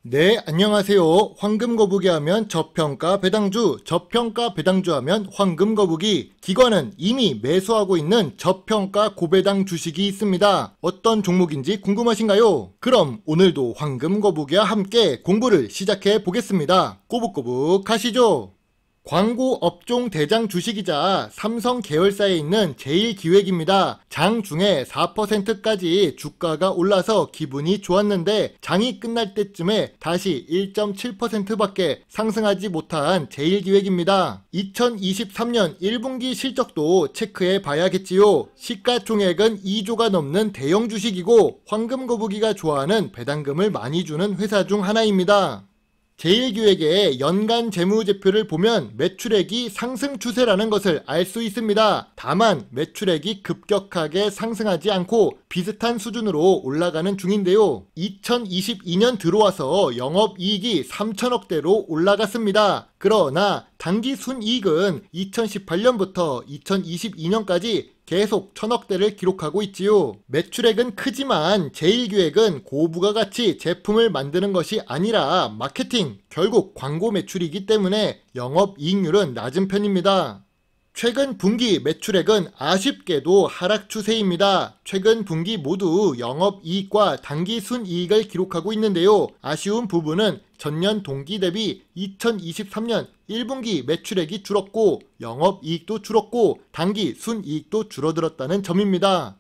네, 안녕하세요. 황금거북이 하면 저평가 배당주, 저평가 배당주 하면 황금거북이. 기관은 이미 매수하고 있는 저평가 고배당 주식이 있습니다. 어떤 종목인지 궁금하신가요? 그럼 오늘도 황금거북이와 함께 공부를 시작해 보겠습니다. 꼬북꼬북 가시죠. 광고 업종 대장 주식이자 삼성 계열사에 있는 제일기획입니다. 장 중에 4%까지 주가가 올라서 기분이 좋았는데 장이 끝날 때쯤에 다시 1.7%밖에 상승하지 못한 제일기획입니다. 2023년 1분기 실적도 체크해 봐야겠지요. 시가총액은 2조가 넘는 대형 주식이고 황금거북이가 좋아하는 배당금을 많이 주는 회사 중 하나입니다. 제일기획의 연간 재무제표를 보면 매출액이 상승 추세라는 것을 알 수 있습니다. 다만 매출액이 급격하게 상승하지 않고 비슷한 수준으로 올라가는 중인데요. 2022년 들어와서 영업이익이 3천억대로 올라갔습니다. 그러나 당기 순이익은 2018년부터 2022년까지 계속 천억대를 기록하고 있지요. 매출액은 크지만 제일기획은 고부가가치 제품을 만드는 것이 아니라 마케팅, 결국 광고 매출이기 때문에 영업이익률은 낮은 편입니다. 최근 분기 매출액은 아쉽게도 하락 추세입니다. 최근 분기 모두 영업이익과 당기순이익을 기록하고 있는데요. 아쉬운 부분은 전년 동기 대비 2023년 1분기 매출액이 줄었고 영업이익도 줄었고 당기순이익도 줄어들었다는 점입니다.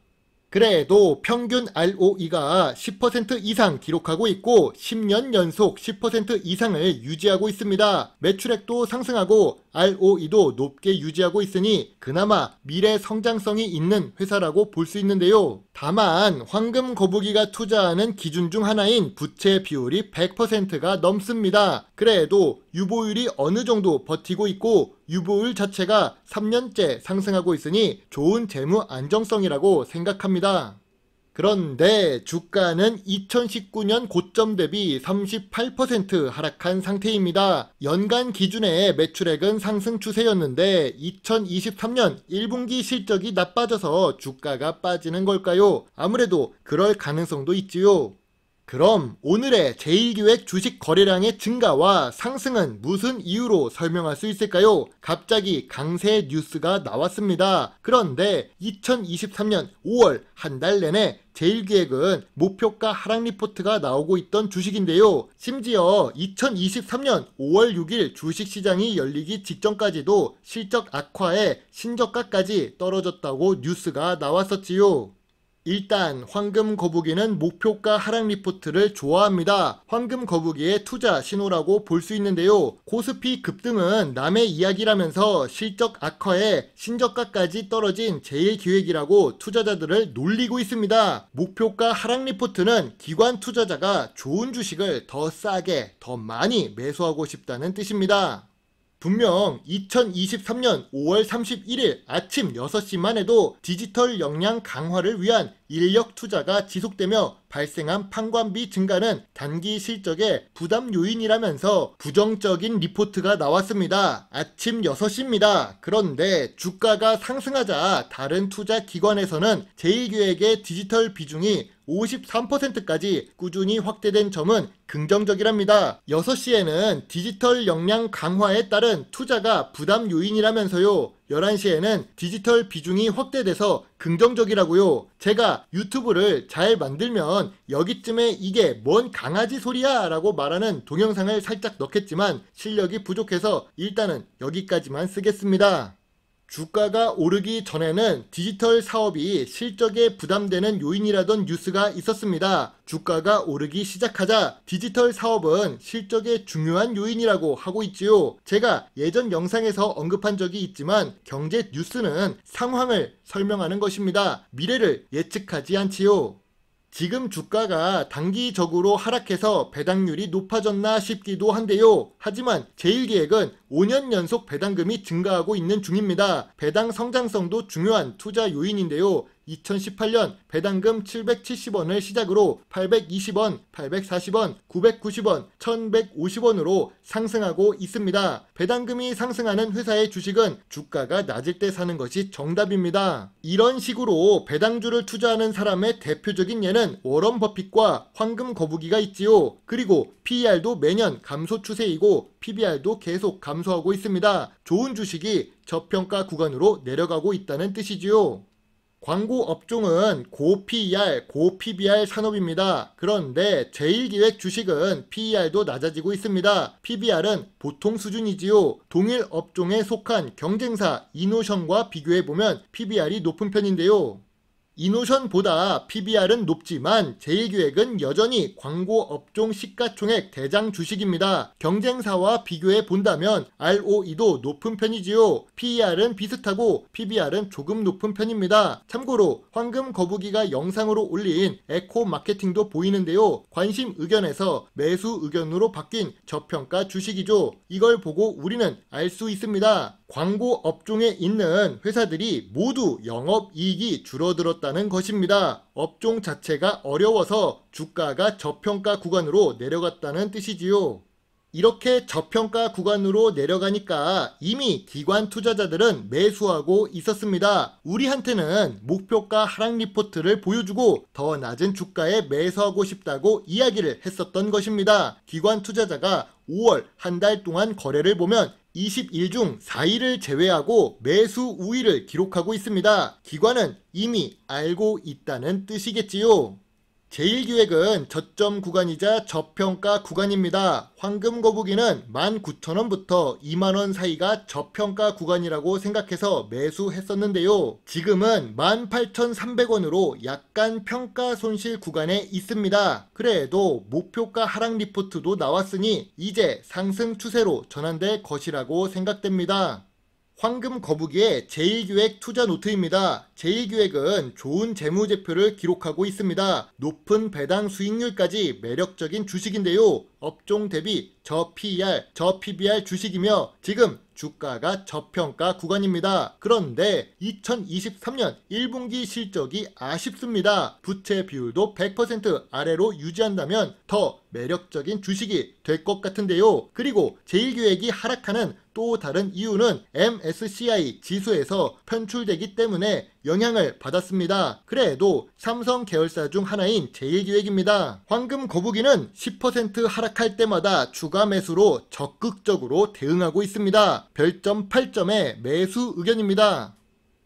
그래도 평균 ROE가 10% 이상 기록하고 있고 10년 연속 10% 이상을 유지하고 있습니다. 매출액도 상승하고 ROE도 높게 유지하고 있으니 그나마 미래 성장성이 있는 회사라고 볼 수 있는데요. 다만 황금거북이가 투자하는 기준 중 하나인 부채 비율이 100%가 넘습니다. 그래도 유보율이 어느 정도 버티고 있고 유보율 자체가 3년째 상승하고 있으니 좋은 재무 안정성이라고 생각합니다. 그런데 주가는 2019년 고점 대비 38% 하락한 상태입니다. 연간 기준의 매출액은 상승 추세였는데 2023년 1분기 실적이 나빠져서 주가가 빠지는 걸까요? 아무래도 그럴 가능성도 있지요. 그럼 오늘의 제일기획 주식 거래량의 증가와 상승은 무슨 이유로 설명할 수 있을까요? 갑자기 강세 뉴스가 나왔습니다. 그런데 2023년 5월 한 달 내내 제일기획은 목표가 하락 리포트가 나오고 있던 주식인데요. 심지어 2023년 5월 6일 주식시장이 열리기 직전까지도 실적 악화에 신저가까지 떨어졌다고 뉴스가 나왔었지요. 일단 황금거북이는 목표가 하락 리포트를 좋아합니다. 황금거북이의 투자 신호라고 볼 수 있는데요. 코스피 급등은 남의 이야기라면서 실적 악화에 신저가까지 떨어진 제일기획이라고 투자자들을 놀리고 있습니다. 목표가 하락 리포트는 기관 투자자가 좋은 주식을 더 싸게, 더 많이 매수하고 싶다는 뜻입니다. 분명 2023년 5월 31일 아침 6시만 해도 디지털 역량 강화를 위한 인력 투자가 지속되며 발생한 판관비 증가는 단기 실적의 부담 요인이라면서 부정적인 리포트가 나왔습니다. 아침 6시입니다. 그런데 주가가 상승하자 다른 투자 기관에서는 제일기획의 디지털 비중이 53%까지 꾸준히 확대된 점은 긍정적이랍니다. 6시에는 디지털 역량 강화에 따른 투자가 부담 요인이라면서요. 11시에는 디지털 비중이 확대돼서 긍정적이라고요. 제가 유튜브를 잘 만들면 여기쯤에 이게 뭔 강아지 소리야 라고 말하는 동영상을 살짝 넣겠지만 실력이 부족해서 일단은 여기까지만 쓰겠습니다. 주가가 오르기 전에는 디지털 사업이 실적에 부담되는 요인이라던 뉴스가 있었습니다. 주가가 오르기 시작하자 디지털 사업은 실적의 중요한 요인이라고 하고 있지요. 제가 예전 영상에서 언급한 적이 있지만 경제 뉴스는 상황을 설명하는 것입니다. 미래를 예측하지 않지요. 지금 주가가 단기적으로 하락해서 배당률이 높아졌나 싶기도 한데요. 하지만 제일기획은 5년 연속 배당금이 증가하고 있는 중입니다. 배당 성장성도 중요한 투자 요인인데요. 2018년 배당금 770원을 시작으로 820원, 840원, 990원, 1150원으로 상승하고 있습니다. 배당금이 상승하는 회사의 주식은 주가가 낮을 때 사는 것이 정답입니다. 이런 식으로 배당주를 투자하는 사람의 대표적인 예는 워런 버핏과 황금 거북이가 있지요. 그리고 PER도 매년 감소 추세이고 PBR도 계속 감소하고 있습니다. 좋은 주식이 저평가 구간으로 내려가고 있다는 뜻이지요. 광고 업종은 고 PER, 고 PBR 산업입니다. 그런데 제일기획 주식은 PER도 낮아지고 있습니다. PBR은 보통 수준이지요. 동일 업종에 속한 경쟁사 이노션과 비교해보면 PBR이 높은 편인데요. 이노션보다 PBR은 높지만 제일기획은 여전히 광고 업종 시가총액 대장 주식입니다. 경쟁사와 비교해 본다면 ROE도 높은 편이지요. PER은 비슷하고 PBR은 조금 높은 편입니다. 참고로 황금 거북이가 영상으로 올린 에코 마케팅도 보이는데요. 관심 의견에서 매수 의견으로 바뀐 저평가 주식이죠. 이걸 보고 우리는 알 수 있습니다. 광고 업종에 있는 회사들이 모두 영업이익이 줄어들었다는 것입니다. 업종 자체가 어려워서 주가가 저평가 구간으로 내려갔다는 뜻이지요. 이렇게 저평가 구간으로 내려가니까 이미 기관 투자자들은 매수하고 있었습니다. 우리한테는 목표가 하락 리포트를 보여주고 더 낮은 주가에 매수하고 싶다고 이야기를 했었던 것입니다. 기관 투자자가 5월 한 달 동안 거래를 보면 20일 중 4일을 제외하고 매수 우위를 기록하고 있습니다. 기관은 이미 알고 있다는 뜻이겠지요. 제일기획은 저점 구간이자 저평가 구간입니다. 황금 거북이는 19,000원부터 2만원 사이가 저평가 구간이라고 생각해서 매수했었는데요. 지금은 18,300원으로 약간 평가 손실 구간에 있습니다. 그래도 목표가 하락 리포트도 나왔으니 이제 상승 추세로 전환될 것이라고 생각됩니다. 황금 거북이의 제일기획 투자 노트입니다. 제일기획은 좋은 재무제표를 기록하고 있습니다. 높은 배당 수익률까지 매력적인 주식인데요. 업종 대비 저 PER, 저 PBR 주식이며 지금 주가가 저평가 구간입니다. 그런데 2023년 1분기 실적이 아쉽습니다. 부채 비율도 100% 아래로 유지한다면 더 매력적인 주식이 될 것 같은데요. 그리고 제일기획이 하락하는 또 다른 이유는 MSCI 지수에서 편출되기 때문에 영향을 받았습니다. 그래도 삼성 계열사 중 하나인 제일기획입니다. 황금 거북이는 10% 하락할 때마다 추가 매수로 적극적으로 대응하고 있습니다. 별점 8점의 매수 의견입니다.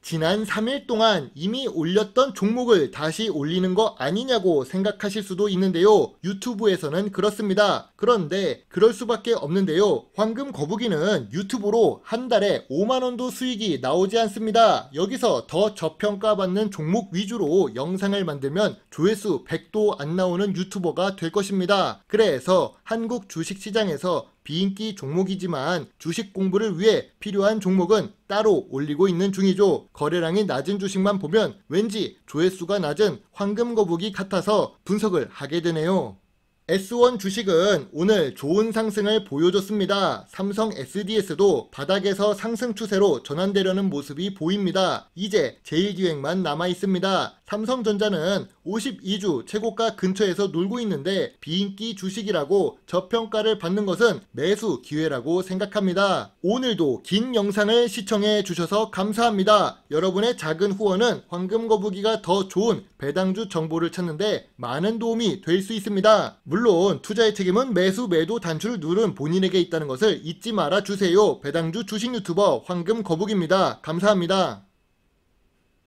지난 3일 동안 이미 올렸던 종목을 다시 올리는 거 아니냐고 생각하실 수도 있는데요. 유튜브에서는 그렇습니다. 그런데 그럴 수밖에 없는데요. 황금 거북이는 유튜브로 한 달에 5만원도 수익이 나오지 않습니다. 여기서 더 저평가받는 종목 위주로 영상을 만들면 조회수 100도 안 나오는 유튜버가 될 것입니다. 그래서 한국 주식시장에서 비인기 종목이지만 주식 공부를 위해 필요한 종목은 따로 올리고 있는 중이죠. 거래량이 낮은 주식만 보면 왠지 조회수가 낮은 황금 거북이 같아서 분석을 하게 되네요. S1 주식은 오늘 좋은 상승을 보여줬습니다. 삼성 SDS도 바닥에서 상승 추세로 전환되려는 모습이 보입니다. 이제 제일기획만 남아있습니다. 삼성전자는 52주 최고가 근처에서 놀고 있는데 비인기 주식이라고 저평가를 받는 것은 매수 기회라고 생각합니다. 오늘도 긴 영상을 시청해 주셔서 감사합니다. 여러분의 작은 후원은 황금거북이가 더 좋은 배당주 정보를 찾는데 많은 도움이 될 수 있습니다. 물론 투자의 책임은 매수 매도 단추를 누른 본인에게 있다는 것을 잊지 말아 주세요. 배당주 주식 유튜버 황금거북입니다. 감사합니다.